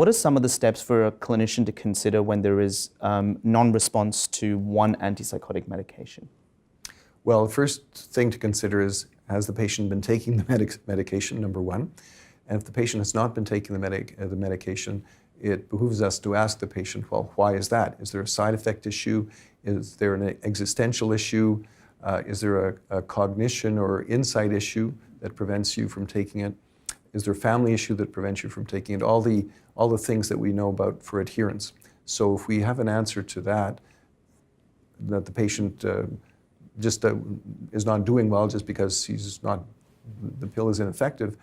What are some of the steps for a clinician to consider when there is non-response to one antipsychotic medication? Well, the first thing to consider is, has the patient been taking the medication, number one? And if the patient has not been taking the medication, it behooves us to ask the patient, well, why is that? Is there a side effect issue? Is there an existential issue? Is there a cognition or insight issue that prevents you from taking it? Is there a family issue that prevents you from taking it? All the things that we know about for adherence. So if we have an answer to that the patient just is not doing well just because the pill is ineffective,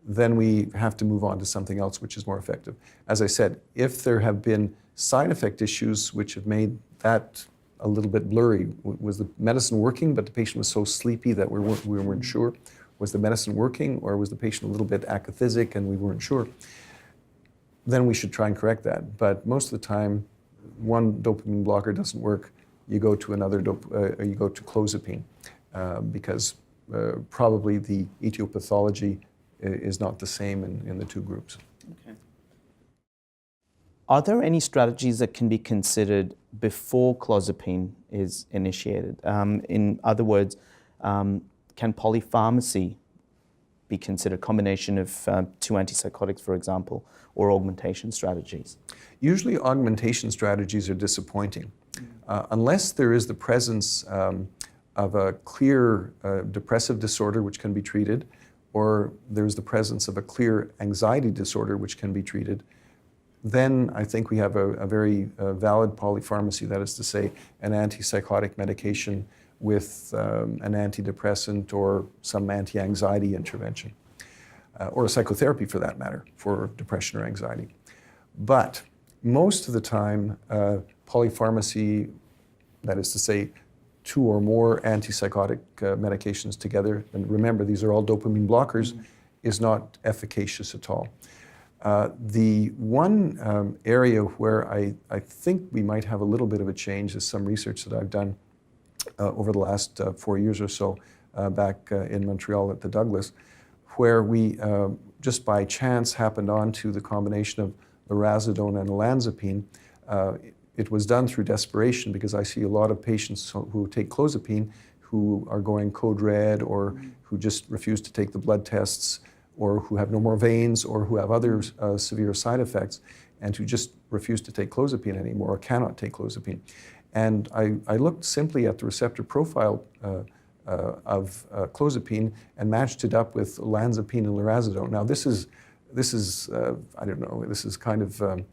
then we have to move on to something else which is more effective. As I said, if there have been side effect issues which have made that a little bit blurry, was the medicine working but the patient was so sleepy that we weren't sure? Was the medicine working, or was the patient a little bit akathisic and we weren't sure? Then we should try and correct that. But most of the time, one dopamine blocker doesn't work, you go to another, you go to clozapine, because probably the etiopathology is not the same in the two groups. Okay. Are there any strategies that can be considered before clozapine is initiated? In other words, can polypharmacy be considered, a combination of two antipsychotics, for example, or augmentation strategies? Usually augmentation strategies are disappointing. Unless there is the presence of a clear depressive disorder which can be treated, or there's the presence of a clear anxiety disorder which can be treated, then I think we have a very valid polypharmacy, that is to say, an antipsychotic medication with an antidepressant or some anti-anxiety intervention, or a psychotherapy for that matter, for depression or anxiety. But most of the time, polypharmacy, that is to say, two or more antipsychotic medications together, and remember these are all dopamine blockers, is not efficacious at all. The one area where I think we might have a little bit of a change is some research that I've done over the last 4 years or so back in Montreal at the Douglas, where we just by chance happened onto the combination of lurasidone and olanzapine. It was done through desperation because I see a lot of patients who take clozapine who are going code red, or who just refuse to take the blood tests, or who have no more veins, or who have other severe side effects, and who just refuse to take clozapine anymore or cannot take clozapine. And I looked simply at the receptor profile of clozapine and matched it up with olanzapine and lurasidone. Now this is I don't know, this is kind of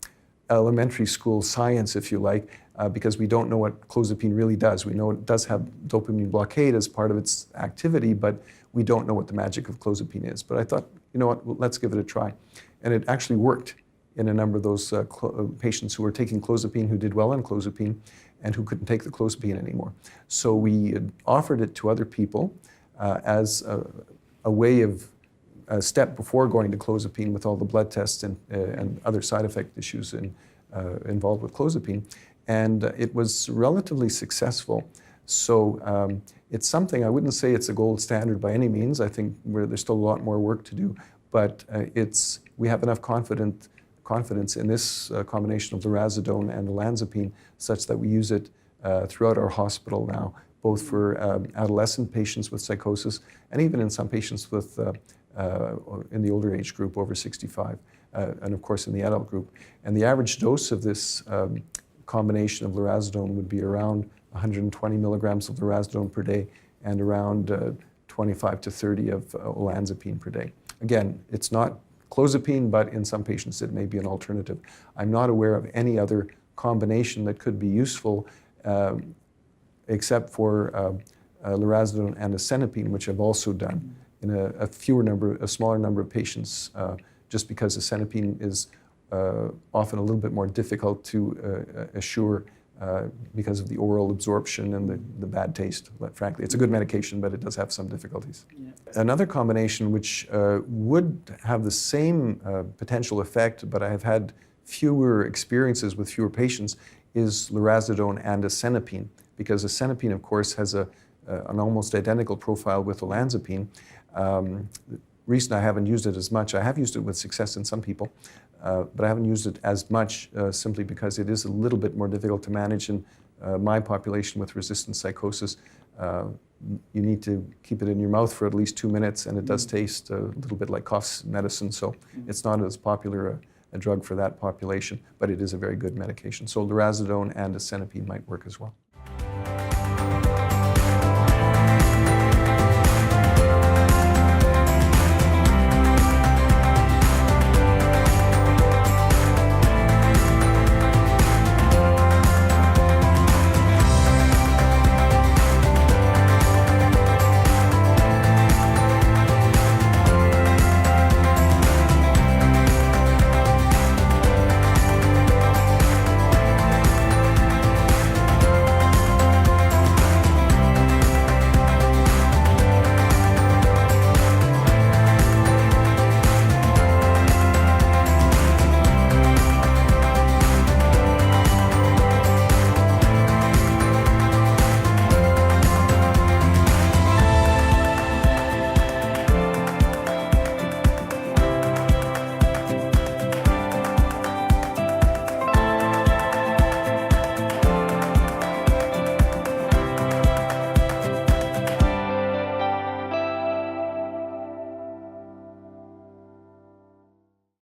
elementary school science, if you like, because we don't know what clozapine really does. We know it does have dopamine blockade as part of its activity, but we don't know what the magic of clozapine is. But I thought, you know what, let's give it a try. And it actually worked in a number of those patients who were taking clozapine, who did well on clozapine, and who couldn't take the clozapine anymore. So we offered it to other people as a way of a step before going to clozapine with all the blood tests and other side effect issues involved with clozapine. And it was relatively successful. So it's something, I wouldn't say it's a gold standard by any means. I think there's still a lot more work to do, but we have enough confidence in this combination of lurasidone and olanzapine such that we use it throughout our hospital now, both for adolescent patients with psychosis and even in some patients with in the older age group over 65, and of course in the adult group. And the average dose of this combination of lurasidone would be around 120 milligrams of lurasidone per day and around 25 to 30 of olanzapine per day. Again, it's not clozapine, but in some patients it may be an alternative. I'm not aware of any other combination that could be useful except for lurasidone and asenapine, which I've also done in a smaller number of patients, just because asenapine is often a little bit more difficult to assure because of the oral absorption and the bad taste. But frankly, it's a good medication, but it does have some difficulties. Yeah. Another combination which would have the same potential effect, but I have had fewer experiences with fewer patients, is lurasidone and asenapine, because asenapine, of course, has an almost identical profile with olanzapine. reason I haven't used it as much, I have used it with success in some people, but I haven't used it as much simply because it is a little bit more difficult to manage in my population with resistant psychosis. You need to keep it in your mouth for at least 2 minutes, and it does taste a little bit like cough medicine, so it's not as popular a drug for that population, but it is a very good medication. So lurasidone and asenapine might work as well.